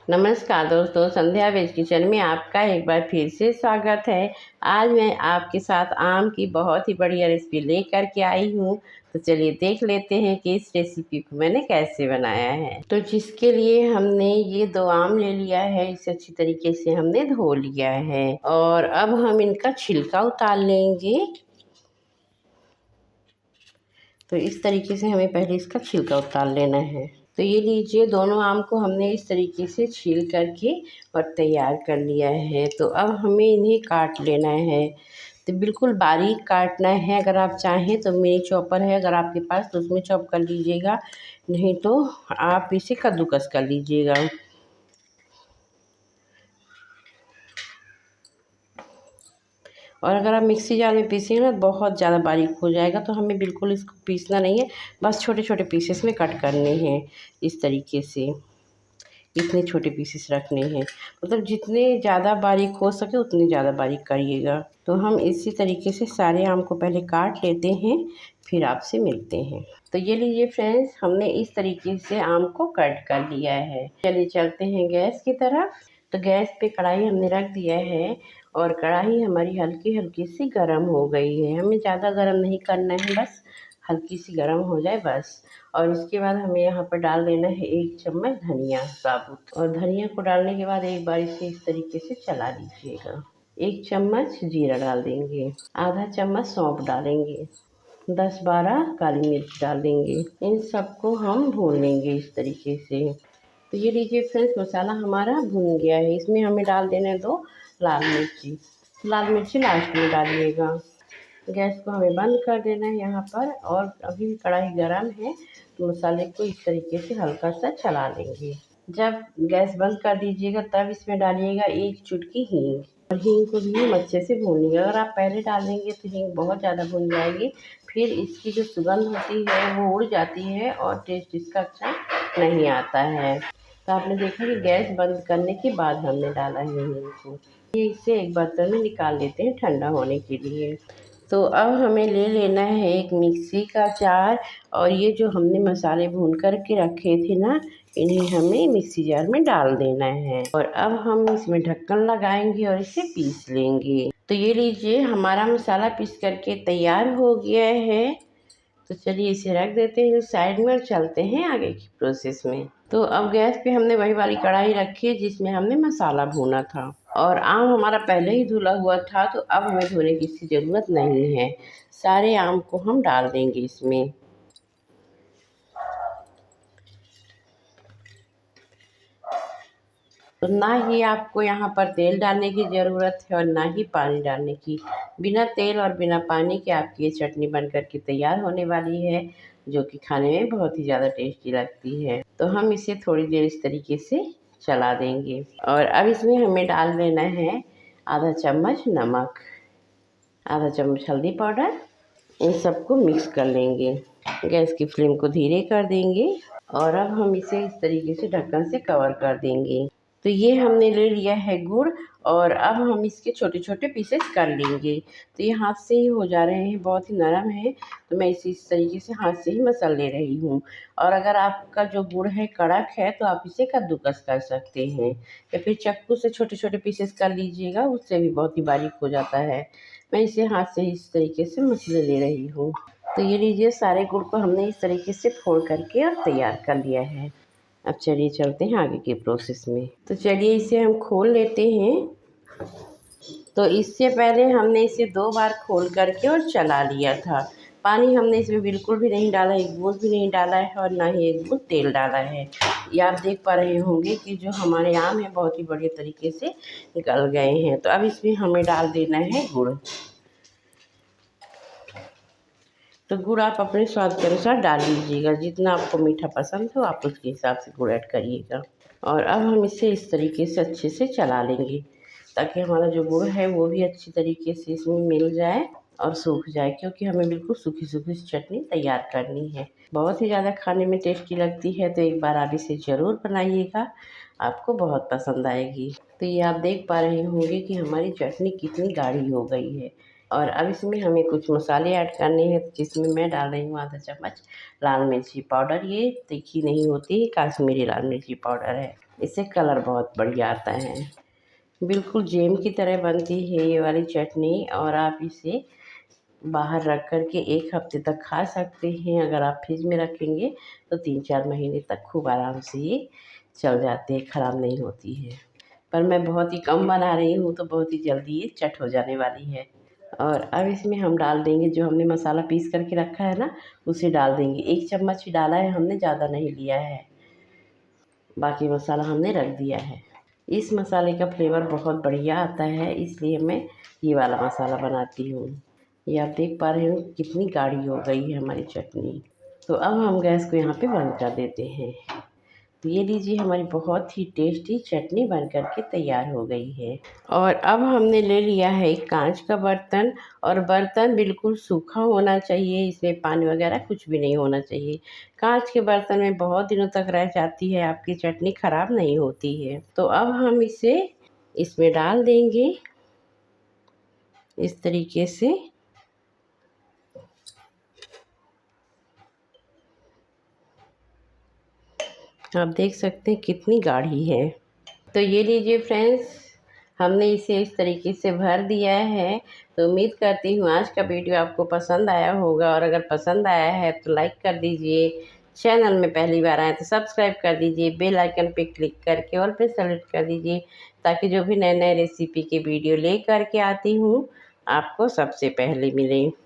नमस्कार दोस्तों, संध्या veg kitchen में आपका एक बार फिर से स्वागत है। आज मैं आपके साथ आम की बहुत ही बढ़िया रेसिपी लेकर के आई हूँ। तो चलिए देख लेते हैं कि इस रेसिपी को मैंने कैसे बनाया है। तो जिसके लिए हमने ये 2 आम ले लिया है, इसे अच्छी तरीके से हमने धो लिया है और अब हम इनका छिलका उतार लेंगे। तो इस तरीके से हमें पहले इसका छिलका उतार लेना है। तो ये लीजिए, दोनों आम को हमने इस तरीके से छील करके और तैयार कर लिया है। तो अब हमें इन्हें काट लेना है। तो बिल्कुल बारीक काटना है। अगर आप चाहें तो मिनी चॉपर है अगर आपके पास, तो उसमें चॉप कर लीजिएगा, नहीं तो आप इसे कद्दूकस कर लीजिएगा। और अगर आप मिक्सी जार में पीसेंगे ना बहुत ज़्यादा बारीक हो जाएगा, तो हमें बिल्कुल इसको पीसना नहीं है, बस छोटे छोटे पीसेस में कट करने हैं। इस तरीके से इतने छोटे पीसेस रखने हैं, मतलब जितने ज़्यादा बारीक हो सके उतने ज़्यादा बारीक करिएगा। तो हम इसी तरीके से सारे आम को पहले काट लेते हैं, फिर आपसे मिलते हैं। तो ये लीजिए फ्रेंड्स, हमने इस तरीके से आम को कट कर लिया है। चलिए चलते हैं गैस की तरफ। तो गैस पे कढ़ाई हमने रख दिया है और कढ़ाई हमारी हल्की हल्की सी गर्म हो गई है। हमें ज़्यादा गर्म नहीं करना है, बस हल्की सी गर्म हो जाए बस। और इसके बाद हमें यहाँ पर डाल देना है 1 चम्मच धनिया साबुत। और धनिया को डालने के बाद एक बार इसे इस तरीके से चला लीजिएगा। 1 चम्मच जीरा डाल देंगे, आधा चम्मच सौंफ डालेंगे, 10-12 काली मिर्च डाल देंगे। इन सबको हम भून लेंगे इस तरीके से। तो ये लीजिए फ्रेंड्स, मसाला हमारा भून गया है। इसमें हमें डाल देना 2 लाल मिर्ची। लाल मिर्ची लास्ट में डालिएगा। गैस को हमें बंद कर देना है यहाँ पर। और अभी भी कढ़ाई गरम है, तो मसाले को इस तरीके से हल्का सा चला लेंगे। जब गैस बंद कर दीजिएगा तब इसमें डालिएगा 1 चुटकी हींग। और हींग को भी हम अच्छे से भून लेंगे। अगर आप पहले डालेंगे तो हींग बहुत ज़्यादा भून जाएगी, फिर इसकी जो सुगंध होती है वो उड़ जाती है और टेस्ट इसका अच्छा नहीं आता है। तो आपने देखा कि गैस बंद करने के बाद हमने डाला है हींग को। ये इसे एक बर्तन में निकाल लेते हैं ठंडा होने के लिए। तो अब हमें ले लेना है एक मिक्सी का जार। और ये जो हमने मसाले भून कर के रखे थे ना, इन्हें हमें मिक्सी जार में डाल देना है। और अब हम इसमें ढक्कन लगाएंगे और इसे पीस लेंगे। तो ये लीजिए, हमारा मसाला पीस करके तैयार हो गया है। तो चलिए इसे रख देते हैं साइड में और चलते हैं आगे की प्रोसेस में। तो अब गैस पे हमने वही वाली कढ़ाई रखी है जिसमें हमने मसाला भूना था। और आम हमारा पहले ही धुला हुआ था, तो अब हमें धोने की इसकी ज़रूरत नहीं है। सारे आम को हम डाल देंगे इसमें। तो ना ही आपको यहाँ पर तेल डालने की ज़रूरत है और ना ही पानी डालने की। बिना तेल और बिना पानी के आपकी ये चटनी बन कर के तैयार होने वाली है, जो कि खाने में बहुत ही ज़्यादा टेस्टी लगती है। तो हम इसे थोड़ी देर इस तरीके से चला देंगे। और अब इसमें हमें डाल देना है आधा चम्मच नमक, आधा चम्मच हल्दी पाउडर। इन सबको मिक्स कर लेंगे। गैस की फ्लेम को धीरे कर देंगे और अब हम इसे इस तरीके से ढक्कन से कवर कर देंगे। तो ये हमने ले लिया है गुड़ और अब हम इसके छोटे छोटे पीसेस कर लेंगे। तो ये हाथ से ही हो जा रहे हैं, बहुत ही नरम है, तो मैं इसे इस तरीके से हाथ से ही मसल ले रही हूँ। और अगर आपका जो गुड़ है कड़क है तो आप इसे कद्दूकस कर सकते हैं, या फिर चाकू से छोटे छोटे पीसेस कर लीजिएगा, उससे भी बहुत ही बारीक हो जाता है। मैं इसे हाथ से ही इस तरीके से मसल ले रही हूँ। तो ये लीजिए, सारे गुड़ को हमने इस तरीके से फोड़ करके और तैयार कर लिया है। अब चलिए चलते हैं आगे के प्रोसेस में। तो चलिए इसे हम खोल लेते हैं। तो इससे पहले हमने इसे 2 बार खोल करके और चला लिया था। पानी हमने इसमें बिल्कुल भी नहीं डाला, एक बूंद भी नहीं डाला है और ना ही एक बूंद तेल डाला है। ये आप देख पा रहे होंगे कि जो हमारे आम है बहुत ही बढ़िया तरीके से गल गए हैं। तो अब इसमें हमें डाल देना है गुड़। तो गुड़ आप अपने स्वाद के अनुसार डाल लीजिएगा, जितना आपको मीठा पसंद हो आप उसके हिसाब से गुड़ ऐड करिएगा। और अब हम इसे इस तरीके से अच्छे से चला लेंगे, ताकि हमारा जो गुड़ है वो भी अच्छी तरीके से इसमें मिल जाए और सूख जाए, क्योंकि हमें बिल्कुल सूखी सूखी चटनी तैयार करनी है। बहुत ही ज़्यादा खाने में टेस्टी लगती है, तो एक बार आप इसे ज़रूर बनाइएगा, आपको बहुत पसंद आएगी। तो ये आप देख पा रहे होंगे कि हमारी चटनी कितनी गाढ़ी हो गई है। और अब इसमें हमें कुछ मसाले ऐड करने हैं, जिसमें मैं डाल रही हूँ आधा चम्मच लाल मिर्ची पाउडर। ये तीखी नहीं होती, काश्मीरी लाल मिर्ची पाउडर है। इससे कलर बहुत बढ़िया आता है। बिल्कुल जेम की तरह बनती है ये वाली चटनी, और आप इसे बाहर रख कर के 1 हफ्ते तक खा सकते हैं। अगर आप फ्रिज में रखेंगे तो 3-4 महीने तक खूब आराम से ये चल जाते हैं, ख़राब नहीं होती है। पर मैं बहुत ही कम बना रही हूँ तो बहुत ही जल्दी ये चट हो जाने वाली है। और अब इसमें हम डाल देंगे जो हमने मसाला पीस करके रखा है ना, उसे डाल देंगे। 1 चम्मच ही डाला है हमने, ज़्यादा नहीं लिया है। बाकी मसाला हमने रख दिया है। इस मसाले का फ्लेवर बहुत बढ़िया आता है, इसलिए मैं ये वाला मसाला बनाती हूँ। ये आप देख पा रहे हो कितनी गाढ़ी हो गई है हमारी चटनी। तो अब हम गैस को यहाँ पे बंद कर देते हैं। तो ये लीजिए हमारी बहुत ही टेस्टी चटनी बन कर के तैयार हो गई है। और अब हमने ले लिया है एक कांच का बर्तन, और बर्तन बिल्कुल सूखा होना चाहिए, इसमें पानी वगैरह कुछ भी नहीं होना चाहिए। कांच के बर्तन में बहुत दिनों तक रह जाती है, आपकी चटनी ख़राब नहीं होती है। तो अब हम इसे इसमें डाल देंगे इस तरीके से। आप देख सकते हैं कितनी गाढ़ी है। तो ये लीजिए फ्रेंड्स, हमने इसे इस तरीके से भर दिया है। तो उम्मीद करती हूँ आज का वीडियो आपको पसंद आया होगा, और अगर पसंद आया है तो लाइक कर दीजिए। चैनल में पहली बार आए तो सब्सक्राइब कर दीजिए, बेल आइकन पे क्लिक करके ऑल पे सेलेक्ट कर दीजिए, ताकि जो भी नए नए रेसिपी के वीडियो ले करके आती हूँ आपको सबसे पहले मिले।